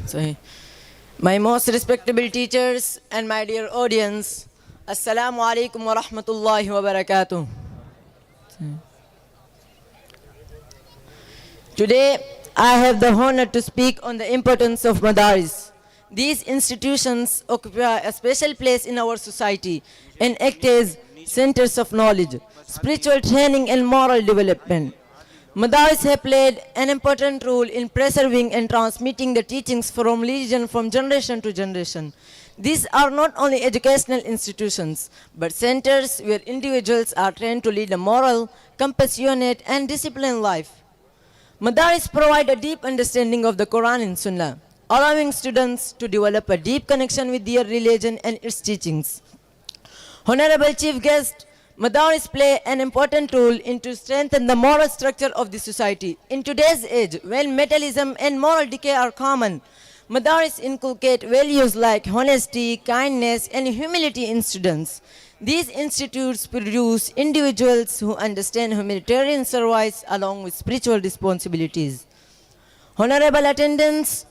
Sorry. My most respectable teachers and my dear audience, Assalamu alaikum wa rahmatullahi wa barakatuh. Today, I have the honor to speak on the importance of Madaris. These institutions occupy a special place in our society and act as centers of knowledge, spiritual training and moral development. Madaris have played an important role in preserving and transmitting the teachings from religion from generation to generation. These are not only educational institutions, but centers where individuals are trained to lead a moral, compassionate and disciplined life. Madaris provide a deep understanding of the Quran and Sunnah, allowing students to develop a deep connection with their religion and its teachings. Honorable Chief Guest, Madaris play an important role in to strengthen the moral structure of the society. In today's age, when materialism and moral decay are common, Madaris inculcate values like honesty, kindness, and humility in students. These institutes produce individuals who understand humanitarian service along with spiritual responsibilities. Honorable attendance,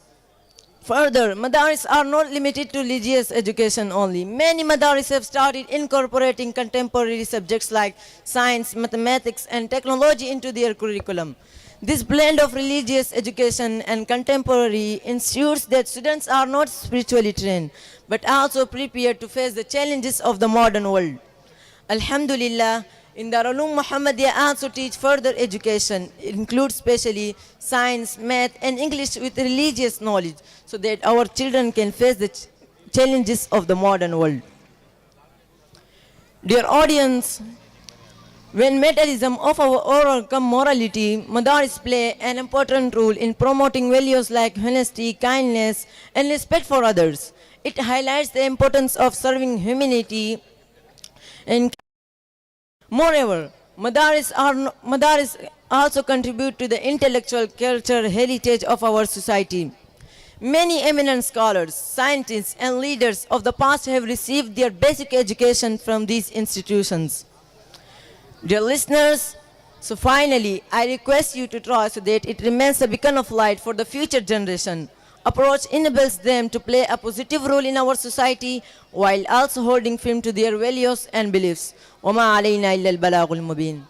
further, Madaris are not limited to religious education only. Many Madaris have started incorporating contemporary subjects like science, mathematics, and technology into their curriculum. This blend of religious education and contemporary ensures that students are not spiritually trained, but also prepared to face the challenges of the modern world. Alhamdulillah, in Darul Uloom Muhammadiyah also teach further education, includes specially science, math, and English with religious knowledge, so that our children can face the challenges of the modern world. Dear audience, when materialism of our overcome morality, Madaris play an important role in promoting values like honesty, kindness, and respect for others. It highlights the importance of serving humanity and moreover, Madaris also contribute to the intellectual culture heritage of our society. Many eminent scholars, scientists, and leaders of the past have received their basic education from these institutions. Dear listeners, so finally, I request you to try so that it remains a beacon of light for the future generation. Approach enables them to play a positive role in our society while also holding firm to their values and beliefs. وَمَا عَلَيْنَا إِلَّا الْبَلَاغُ الْمُبِينُ.